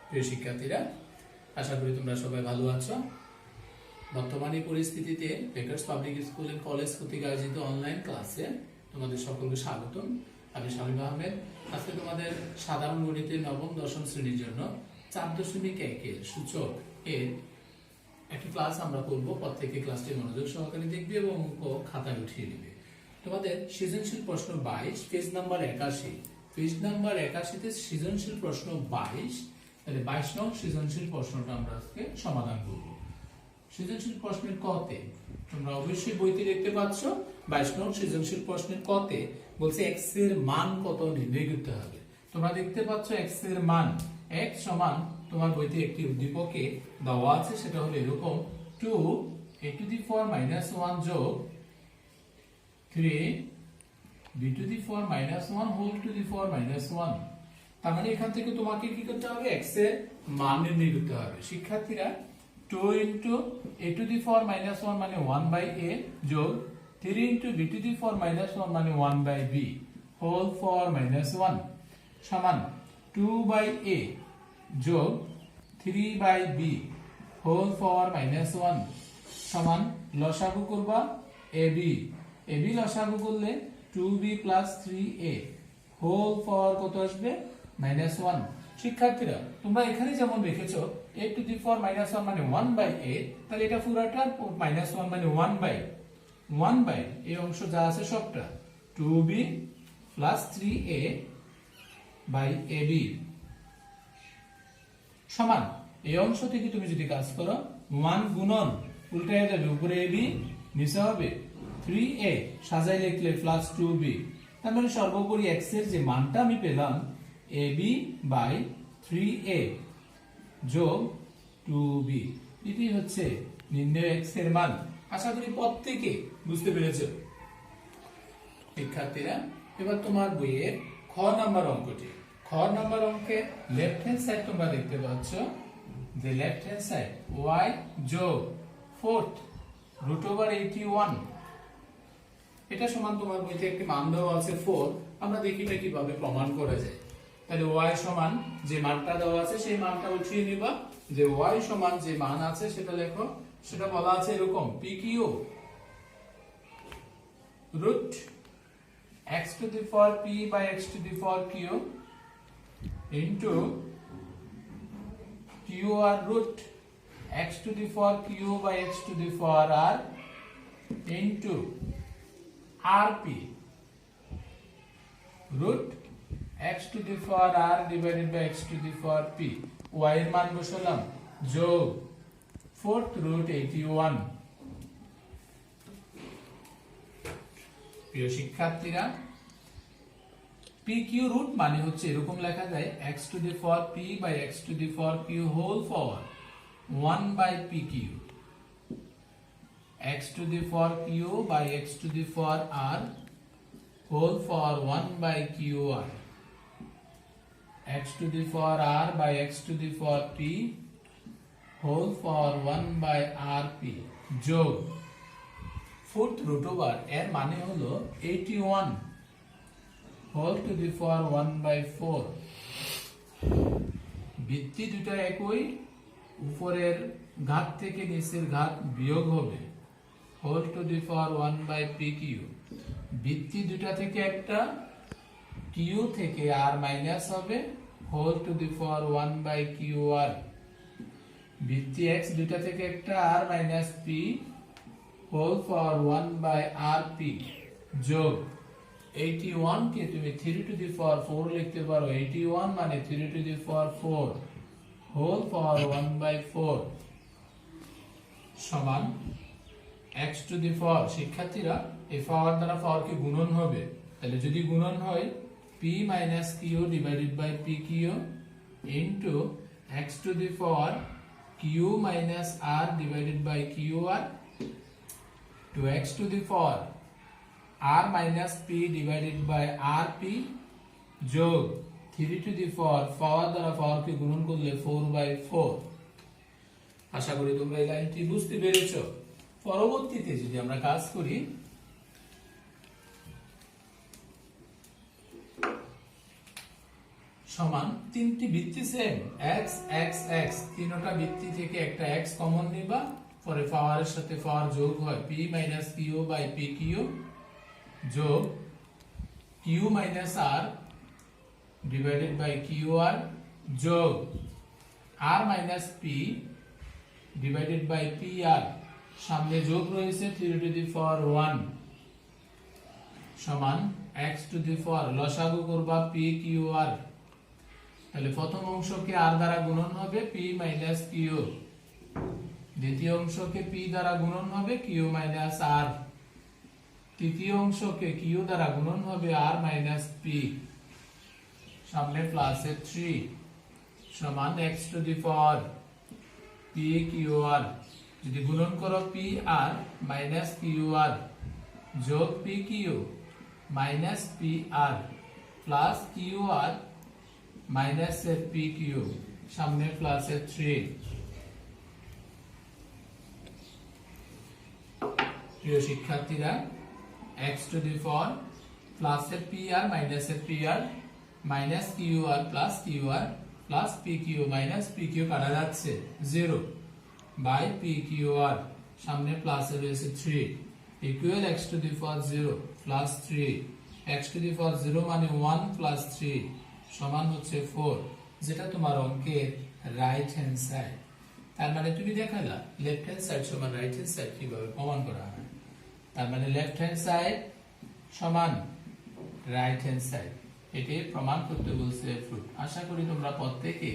প্রিয় শিক্ষার্থীরা, আশা করি তোমরা সবাই ভালো আছো। বর্তমানে পরিস্থিতিতে Bakers public school and college কর্তৃক আয়োজিত অনলাইন ক্লাসে তোমাদের সকলকে স্বাগতম। আমি শামীম আহমেদ। আজকে তোমাদের সাধারণ গণিতের নবম দশম শ্রেণীর জন্য 4.1 সূচক এর একটি ক্লাস আমরা করব। প্রত্যেকে ক্লাসটি মনোযোগ সহকারে দেখবে এবং অঙ্ক খাতায় উঠিয়ে নেবে। তোমাদের সৃজনশীল প্রশ্ন 22, পেজ নাম্বার 81। পেজ নাম্বার 81-তে সৃজনশীল প্রশ্ন 22। তাহলে 22 নং সৃজনশীল প্রশ্নটা আমরা আজকে সমাধান করব। সৃজনশীল প্রশ্নের কতে তোমরা অবশ্যই বইতে দেখতে পাচ্ছ। 22 নং সৃজনশীল প্রশ্নের কতে বলছে x এর মান কত নির্ণয় করতে হবে। তোমরা দেখতে পাচ্ছ x এর মান x সমান তোমার বইতে একটি উদ্দীপকে দেওয়া আছে, সেটা হলো এরকম 2a⁻1 যোগ 3b⁻1 হোল টু দি পাওয়ার -1। তার মানে এখান থেকে তোমাকে কি করতে হবে, x এর মান নির্ণয় করতে হবে। শিক্ষার্থীরা 2 a⁻1 মানে 1/a যোগ 3b⁻1 মানে 1/b হোল পাওয়ার -1 সমান 2/a যোগ 3/b হোল পাওয়ার -1 সমান লসাগু করবা ab লসাগু করলে 2b + 3a হোল পাওয়ার কত আসবে, -1। শিক্ষার্থীরা তোমরা এখানে যেমন রেখেছো a⁻1 মানে 1/a, তাহলে এটা পুরোটা -1 মানে 1/1 এই অংশ যা আছে সবটা 2b + 3a/ab সমান এই অংশ থেকে তুমি যদি কাজ করো 1 গুণন উল্টায় যাবে, উপরে ab নিচে হবে 3a সাজাই লিখলে +2b। তার মানে সর্বোপরি x এর যে মানটা আমি পেলাম ab/3a যোগ 2b, এটি হচ্ছে নির্ণয় x এর মান। আশা করি প্রত্যেকে বুঝতে পেরেছো। শিক্ষার্থীরা এবার তোমার বইয়ের খ নাম্বার অঙ্কটি, খ নাম্বার অঙ্কে লেফট হ্যান্ড সাইড তোমরা দেখতে পাচ্ছ যে লেফট হ্যান্ড সাইড y যোগ 4th √81, এটা সমান তোমার বইতে একটি মান দেওয়া আছে 4। আমরা দেখি না কিভাবে প্রমাণ করা যায়। তাহলে y সমান যে মানটা দেওয়া আছে সেই মানটা উঠিয়ে নিবা। যে y সমান যে মান আছে সেটা লেখো। সেটা বলা আছে এরকম pq root x⁴p/x⁴q into qr root x⁴q/x⁴r into rp root x⁴r/x⁴p। y এর মান বসালাম যোগ 4th √81। প্রিয় শিক্ষার্থীরা pq রুট মানে হচ্ছে এরকম লেখা যায় x⁴p/x⁴q whole power 1/pq x⁴q/x⁴r whole power 1/qr x⁴r/x⁴p whole power 1/rp যোগ 4th √1 এর মানে হলো 81 হোল টু দি পাওয়ার 1/4। ভিত্তি দুটো একই, উপরের ঘাত থেকে নিচের ঘাত বিয়োগ হবে whole to the power 1/pq। ভিত্তি দুটো থেকে একটা q থেকে r মাইনাস হবে whole to the power 1/qr। ভিত্তি x দুটো থেকে একটা r - p whole power 1/rp যোগ 81 কে তুমি 3 টু দি পাওয়ার 4 লিখতে পারো। 81 মানে 3 টু দি পাওয়ার 4 হোল পাওয়ার 1/4 সমান x টু দি পাওয়ার। শিক্ষার্থীরা এই পাওয়ার দ্বারা পাওয়ার কি গুণন হবে, তাহলে যদি গুণন হয় p - q / pq into x to the power q - r / qr to x to the power r - p / rp যোগ 3 টু দি পাওয়ার দ্বারা পাওয়ারকে গুণন করলে 4/4। আশা করি তোমরা এই লাইনটি বুঝতে পেরেছো। পরবর্তীতে যদি আমরা কাজ করি সমান তিনটি ভিত্তি সেম x x x, তিনটা ভিত্তি থেকে একটা x কমন নিবা, পরে পাওয়ারের সাথে পাওয়ার যোগ হয় p minus q by pq যোগ q minus r divided by qr যোগ r minus p divided by pr, সামনে যোগ রয়েছে 3 টু দি পাওয়ার 1 সমান x টু দি পাওয়ার লসাগু করবা p q r, তাহলে প্রথম অংশকে r দ্বারা গুণন হবে p মাইনাস q, দ্বিতীয় অংশকে p দ্বারা গুণন হবে q মাইনাস r, তৃতীয় অংশকে q দ্বারা গুণন হবে r মাইনাস p, সামনে প্লাসে 3 সমান x to the power p q r, যদি গুণন করো p r minus q r যোগ p q minus p r plus q r minus p q, সামনে প্লাসে 3। প্রিয় শিক্ষার্থীরা, x টু দি পাওয়ার প্লাসে p r মাইনাসে p r minus q r plus q r plus p q minus p q কাটা যাচ্ছে 0 by p q r, সামনে প্লাসে রয়েছে 3 equal x to the power 0 plus 3, x to the power 0 মানে 1 plus 3 সমান হচ্ছে 4, যেটা তোমার অঙ্কের রাইট হ্যান্ড সাইড। তার মানে তুমি দেখালা লেফট হ্যান্ড সাইড সমান রাইট হ্যান্ড সাইড কিভাবে প্রমাণ করা হয়। তার মানে লেফট হ্যান্ড সাইড সমান রাইট হ্যান্ড সাইড, এটি প্রমাণ করতে বলছে ফ্রুট। আশা করি তোমরা প্রত্যেকে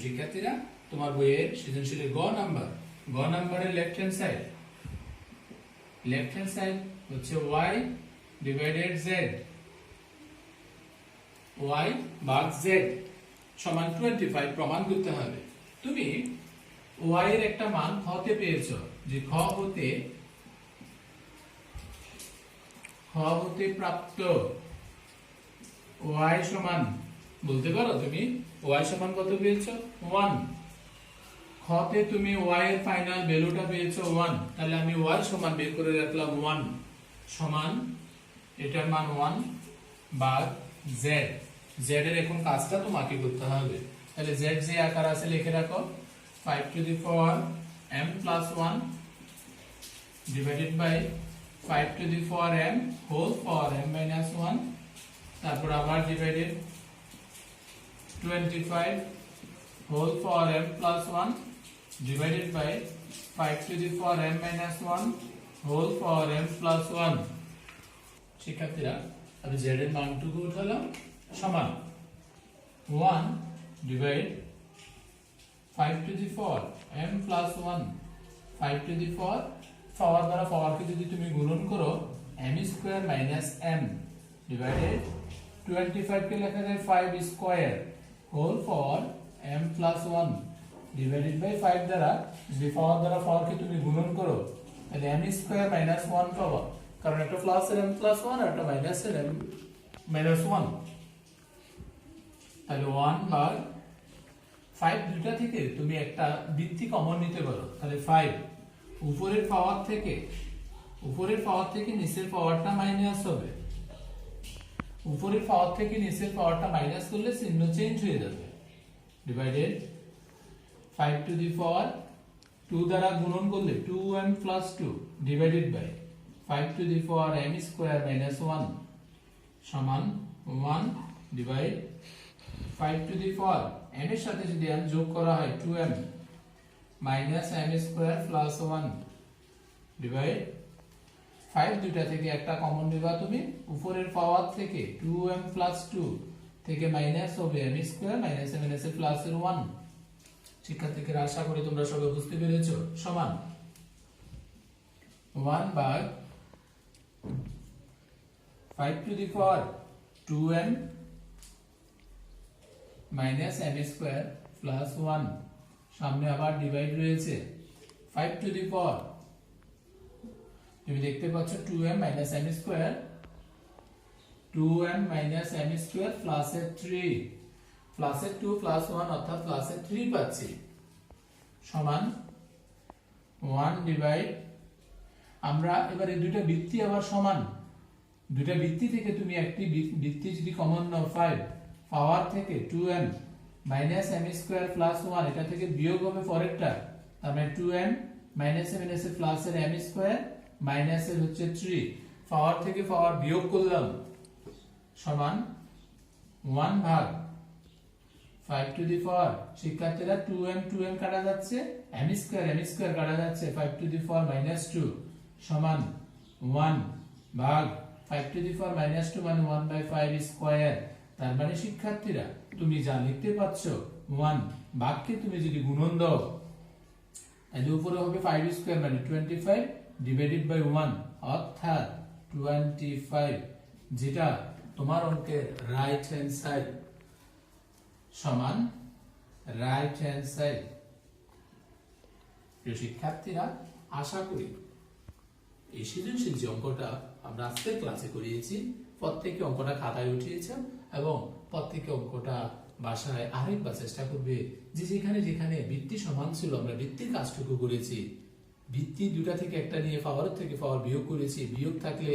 শিক্ষার্থীরা তোমার বইয়ের সৃজনশীলের গ নাম্বারের লেফট হ্যান্ড সাইড হচ্ছে y ডিভাইডেড z, y ভাগ z সমান 25 প্রমাণ করতে হবে। তুমি y এর একটা মান খ তে পেয়েছো, যে খ হতে প্রাপ্ত y সমান, বলতে পারো তুমি y সমান কত পেয়েছো 1, খ তে তুমি y এর ফাইনাল ভ্যালুটা পেয়েছো 1, তাহলে আমি y সমান বের করে রাখলাম 1 সমান এটার মান 1 ভাগ z, z এর এখন কাজটা তোমাকে করতে হবে। তাহলে z যে আকার আছে লিখে রাখো 5 to the power m plus 1 divided by 5 to the power m whole power m minus 1, তারপর আবার divided 25 whole power m plus 1 divided by 5 to the power m minus 1 whole power m plus 1। শিক্ষার্থীরা, আমি z এর মানটুকু উঠালাম সমান 1 divide 5 to the power m plus 1, 5 to the power দ্বারা পাওয়ারকে যদি তুমি গুণন করো m square minus m divided 25 কে লেখা যায় 5 square whole power m plus 1 divided by 5 দ্বারা যদি পাওয়ার দ্বারা পাওয়ারকে তুমি গুণন করো তাহলে m স্কয়ার মাইনাস 1 পাবা, কারণ একটা প্লাস এর m প্লাস 1 আর একটা মাইনাস এর m মাইনাস 1, তাহলে 1 ভাগ 5 দুটো থেকে তুমি একটা ভিত্তি কমন নিতে পারো, তাহলে 5 উপরের পাওয়ার থেকে নিচের পাওয়ারটা মাইনাস হবে, উপরের পাওয়ার থেকে নিচের পাওয়ারটা মাইনাস করলে চিহ্ন চেঞ্জ হয়ে যাবে, ডিভাইডেড 5 টু দি পাওয়ার 2 দ্বারা গুণন করলে 2m plus 2 divided by 5 to the power m square minus 1 সমান 1 divide 5 to the power m এর সাথে যদি m যোগ করা হয় 2m minus m square plus 1 divide 5 দুটা থেকে একটা কমন নিবা তুমি, উপরের পাওয়ার থেকে 2m প্লাস 2 থেকে মাইনাস হবে m স্কয়ার মাইনাস m এর প্লাস 1। শিক্ষার্থীরা, আশা করি তোমরা সবাই বুঝতে পেরেছো। সমান 1 ভাগ 5 to the power 2m minus m square plus 1, সামনে আবার ডিভাইড রয়েছে 5 টু দি পাওয়ার, তুমি দেখতে পাচ্ছ 2m minus m square, 2m minus m square প্লাসে 3 প্লাসে 2 প্লাস 1 অর্থাৎ প্লাসে 3 পাচ্ছি সমান 1 ডিভাইড, আমরা এবারে দুইটা ভিত্তি আবার সমান, দুইটা ভিত্তি থেকে তুমি একটি ভিত্তি যদি কমন নাও 5 পাওয়ার থেকে 2n minus m square plus 1 এটা থেকে বিয়োগ হবে পরেরটা, তার মানে 2n মাইনাস m এর প্লাস এর m স্কয়ার মাইনাস এর হচ্ছে 3, পাওয়ার থেকে পাওয়ার বিয়োগ করলাম সমান 1 ভাগ 5 টু দি পাওয়ার, শিক্ষার্থীরা 2m কাটা যাচ্ছে, m স্কয়ার কাটা যাচ্ছে, 5 টু দি পাওয়ার মাইনাস 2 সমান 1 ভাগ 5 টু দি পাওয়ার মাইনাস 2 মানে 1/5 স্কয়ার। তার মানে শিক্ষার্থীরা তুমি যা লিখতে পাচ্ছ 1 ভাগকে তুমি যদি গুণন দাও তাহলে উপরে হবে 5 স্কয়ার মানে 25 ডিভাইডেড বাই 1 অর্থাৎ 25, যেটা তোমার অঙ্কের রাইট হ্যান্ড সাইড সমান রাইট হ্যান্ড সাইড। প্রিয় শিক্ষার্থীরা, আশা করি এই সৃজনশীল যে অঙ্কটা আমরা আজকের ক্লাসে করিয়েছি প্রত্যেকে অঙ্কটা খাতায় উঠিয়েছে এবং প্রত্যেকে অঙ্কটা বাসায় আরেকবার চেষ্টা করবে যে যেখানে যেখানে বৃত্তি সমান ছিল আমরা বৃত্তির কাজটুকু করেছি, বৃত্তি দুটা থেকে একটা নিয়ে পাওয়ার থেকে পাওয়ার বিয়োগ করেছি, বিয়োগ থাকলে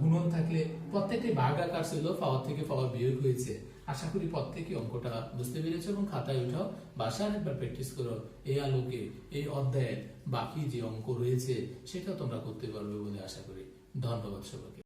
গুণন থাকলে প্রত্যেকটি ভাগ আকার ছিল, পাওয়ার থেকে পাওয়ার বিয়োগ হয়েছে। আশা করি প্রত্যেকে অঙ্কটা বুঝতে পেরেছো এবং খাতায় উঠাও, বাসায় একবার প্র্যাকটিস করো। এই আলোকে এই অধ্যায়ের বাকি যে অঙ্ক রয়েছে সেটা তোমরা করতে পারবে বলে আশা করি। ধন্যবাদ সবাইকে।